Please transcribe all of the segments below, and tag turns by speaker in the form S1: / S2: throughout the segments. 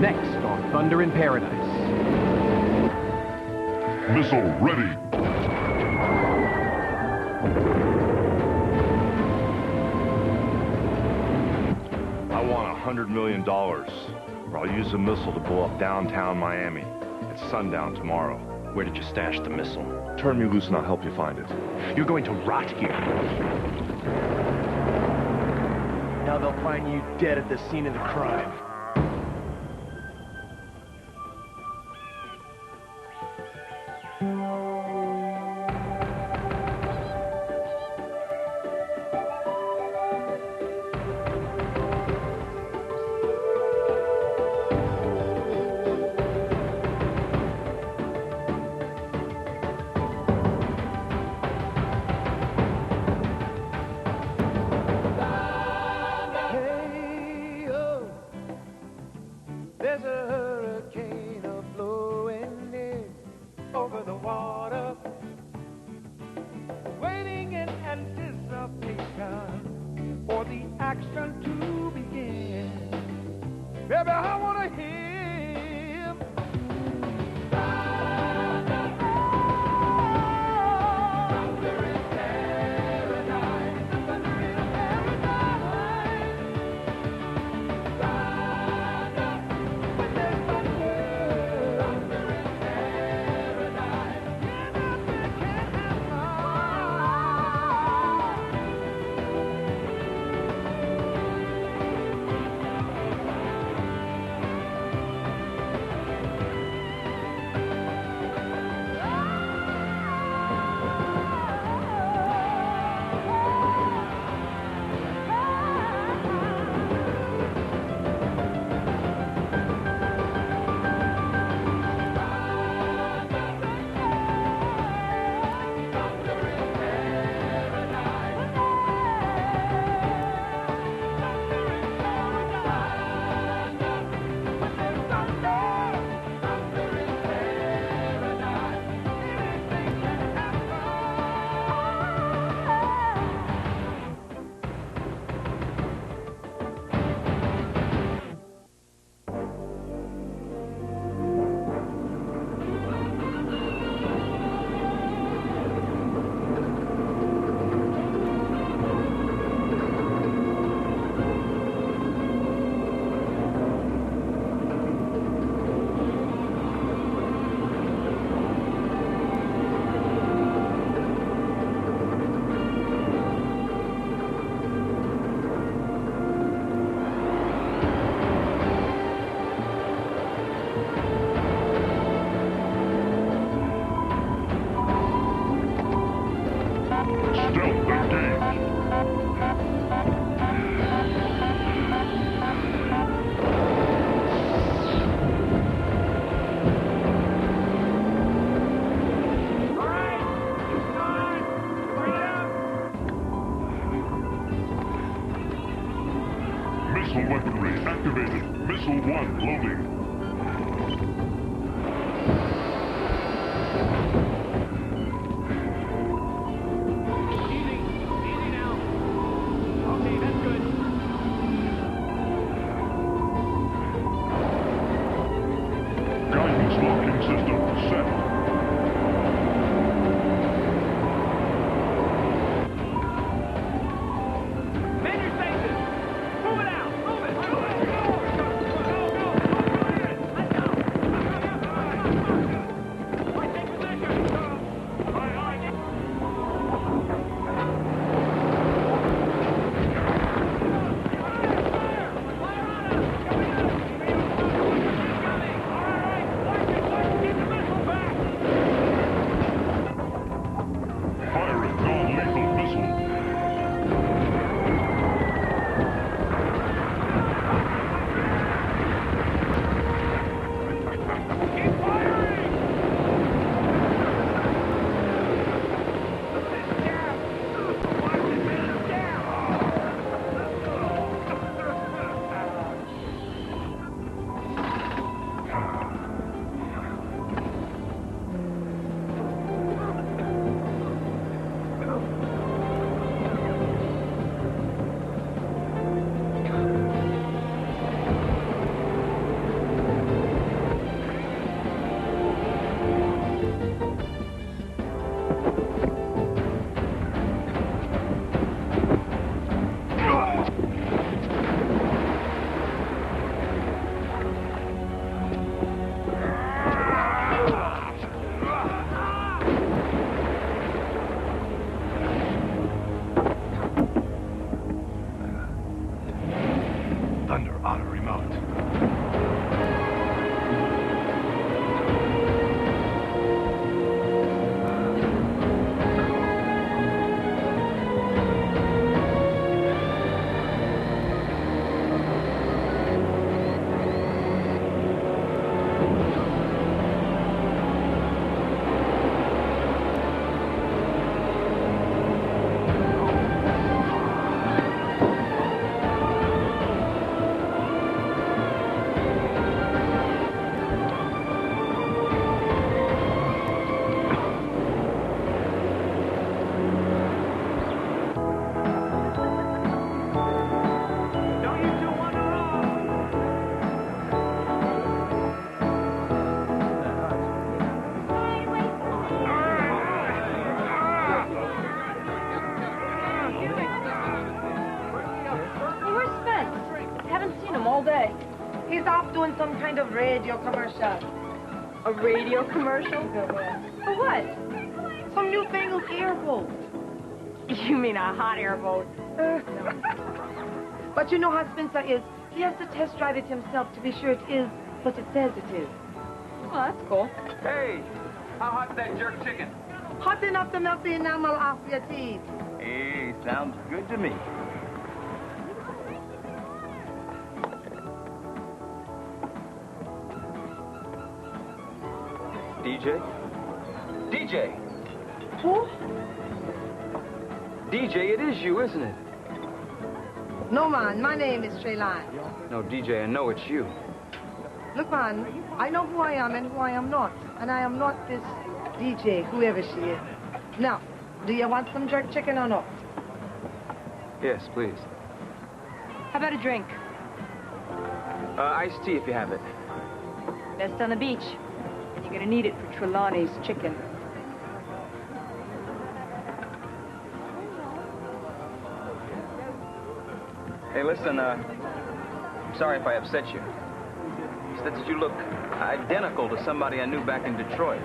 S1: Next on Thunder in Paradise.
S2: Missile ready.
S3: I want $100 million, or I'll use a missile to blow up downtown Miami at sundown tomorrow.
S4: Where did you stash the missile?
S3: Turn me loose and I'll help you find it.
S4: You're going to rot here.
S1: Now they'll find you dead at the scene of the crime.
S2: Missile weaponry activated. Missile 1 loading.
S1: Easy now. Okay, that's good.
S2: Guidance locking system set.
S1: Move it out! Move it! Go! Go! Go! Go! Go! Let's go!
S2: remote.
S5: Some kind of radio commercial.
S6: A radio commercial? For what?
S5: Some newfangled airboat.
S6: You mean a hot airboat?
S5: No. But you know how Spencer is. He has to test drive it himself to be sure it is what it says it is.
S6: Well, that's cool.
S7: Hey, how hot's that jerk chicken?
S5: Hot enough to melt the enamel off your teeth.
S7: Hey, sounds good to me. DJ? DJ!
S5: Who?
S7: DJ, it is you, isn't it?
S5: No, man. My name is Trayline.
S7: No, DJ, I know it's you.
S5: Look, man, I know who I am and who I am not. And I am not this DJ, whoever she is. Now, do you want some jerk chicken or not?
S7: Yes, please.
S6: How about a drink?
S7: Iced tea if you have it.
S6: Best on the beach. You're gonna need it for Trelawney's chicken.
S7: Hey, listen, sorry if I upset you. It's that you look identical to somebody I knew back in Detroit.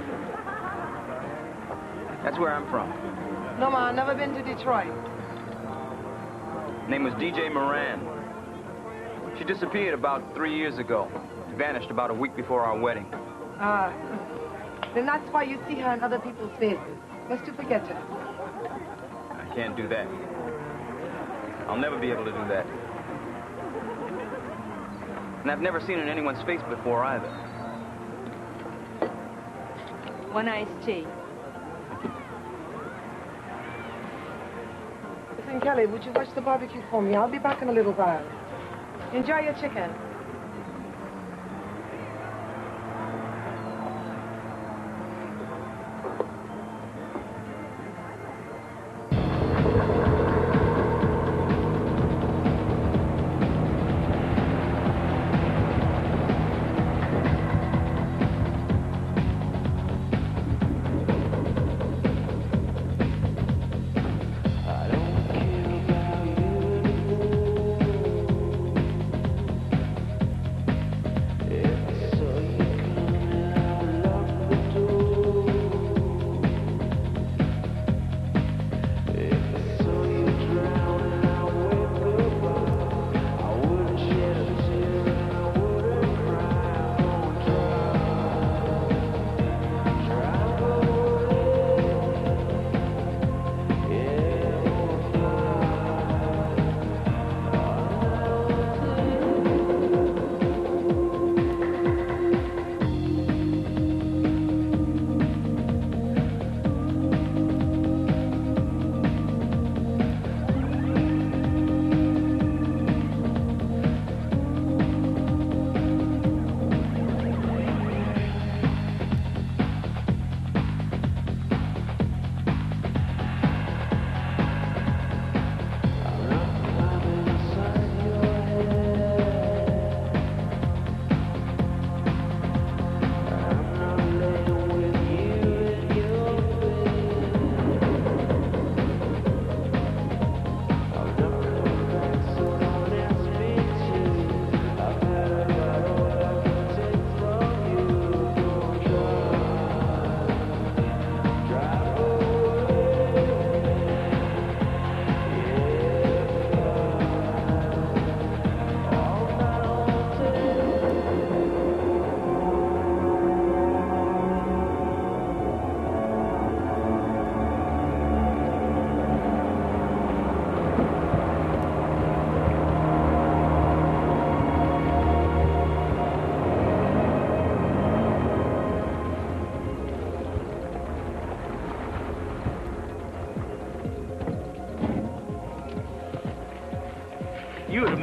S7: That's where I'm from.
S5: No, man, never been to Detroit.
S7: Name was DJ Moran. She disappeared about 3 years ago. Vanished about a week before our wedding.
S5: Then that's why you see her in other people's faces. Lest you forget her.
S7: I can't do that. I'll never be able to do that. And I've never seen her in anyone's face before either.
S6: One iced tea.
S5: Listen, Kelly, would you watch the barbecue for me? I'll be back in a little while. Enjoy your chicken.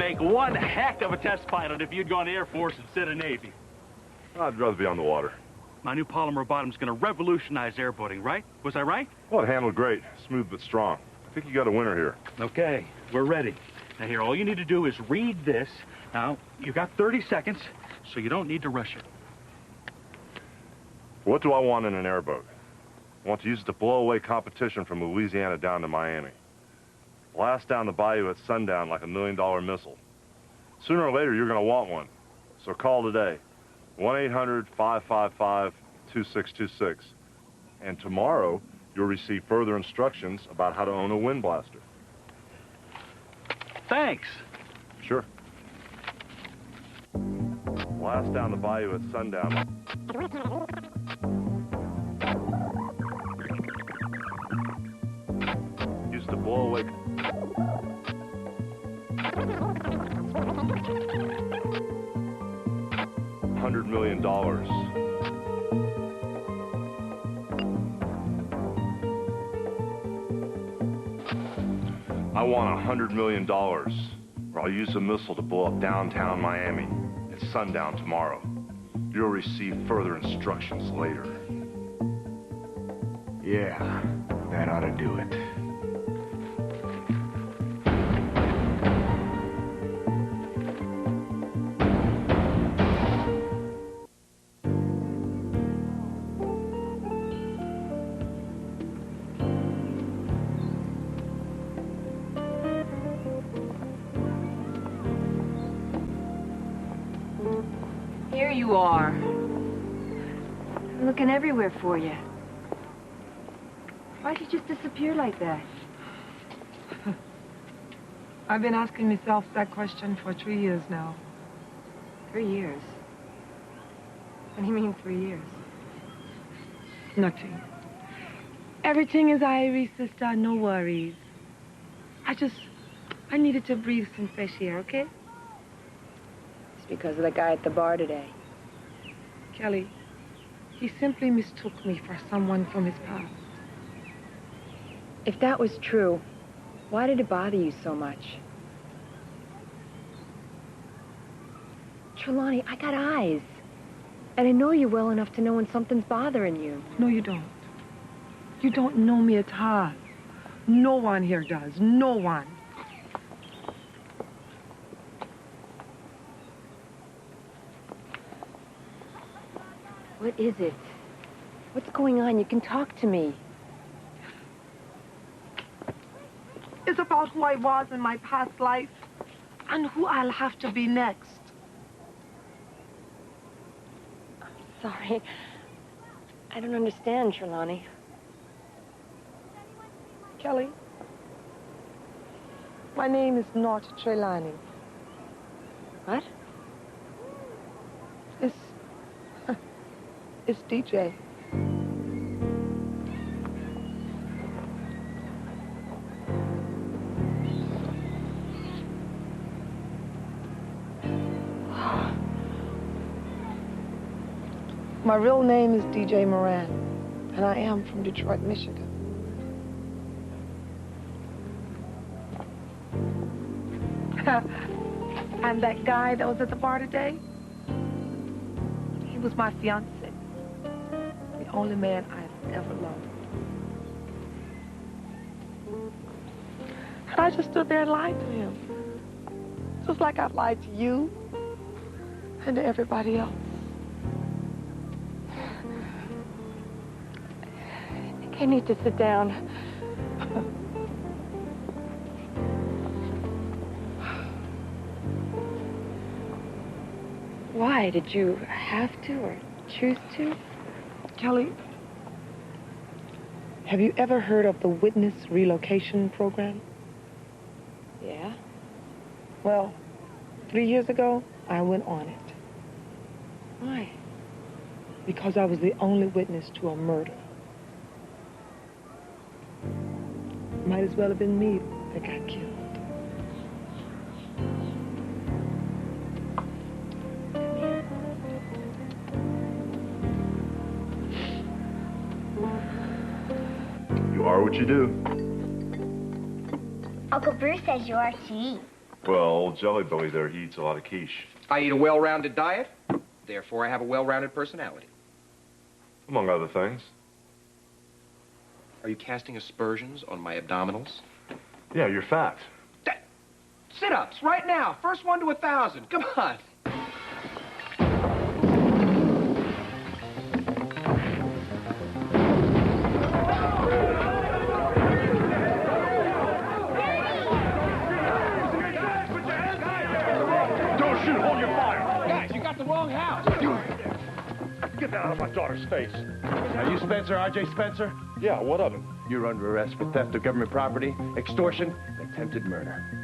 S8: make one heck of a test pilot if you'd gone Air Force instead of Navy.
S3: I'd rather be on the water.
S8: My new polymer bottom's gonna revolutionize airboating, right? Was I right?
S3: Well, it handled great. Smooth but strong. I think you got a winner here.
S8: Okay, we're ready. Now here, all you need to do is read this. Now, you got 30 seconds, so you don't need to rush it.
S3: What do I want in an airboat? I want to use it to blow away competition from Louisiana down to Miami. Blast down the bayou at sundown like $1 million missile. Sooner or later, you're going to want one. So call today. 1-800-555-2626. And tomorrow, you'll receive further instructions about how to own a wind blaster.
S8: Thanks.
S3: Sure. Blast down the bayou at sundown. Used to blow away. $100 million. I want $100 million, or I'll use a missile to blow up downtown Miami at sundown tomorrow. You'll receive further instructions later.
S1: Yeah, that ought to do it.
S6: Here you are. I'm looking everywhere for you. Why'd you just disappear like that?
S5: I've been asking myself that question for 3 years now.
S6: 3 years? What do you mean 3 years?
S5: Nothing. Everything is Irie, sister, no worries. I needed to breathe some fresh air, okay?
S6: It's because of the guy at the bar today.
S5: Kelly, he simply mistook me for someone from his past.
S6: If that was true, why did it bother you so much? Trelawney, I got eyes. And I know you well enough to know when something's bothering you.
S5: No, you don't. You don't know me at all. No one here does. No one.
S6: What is it? What's going on? You can talk to me.
S5: It's about who I was in my past life and who I'll have to be next.
S6: I'm sorry. I don't understand, Trelawney.
S5: Kelly, my name is not Trelawney.
S6: What?
S5: It's DJ. My real name is DJ Moran, and I am from Detroit, Michigan. And that guy that was at the bar today, he was my fiancé. The only man I've ever loved. And I just stood there and lied to him. Just like I've lied to you and to everybody else.
S6: I think I need to sit down. Why? Did you have to or choose to?
S5: Kelly, have you ever heard of the Witness Relocation Program?
S6: Yeah?
S5: Well, 3 years ago, I went on it.
S6: Why?
S5: Because I was the only witness to a murder. Might as well have been me that got killed.
S3: You are what you do.
S9: Uncle Bruce says you are too.
S3: Well, old Jelly Belly there, he eats a lot of quiche.
S9: I eat a well-rounded diet, therefore I have a well-rounded personality.
S3: Among other things.
S9: Are you casting aspersions on my abdominals?
S3: Yeah, you're fat.
S9: Sit-ups, right now. First one to 1,000. Come on.
S3: Don't shoot, hold your fire.
S9: Guys, you got the wrong house.
S3: Get that out of my daughter's face.
S1: Are you Spencer, R.J. Spencer?
S3: Yeah, what of it?
S1: You're under arrest for theft of government property, extortion, and attempted murder.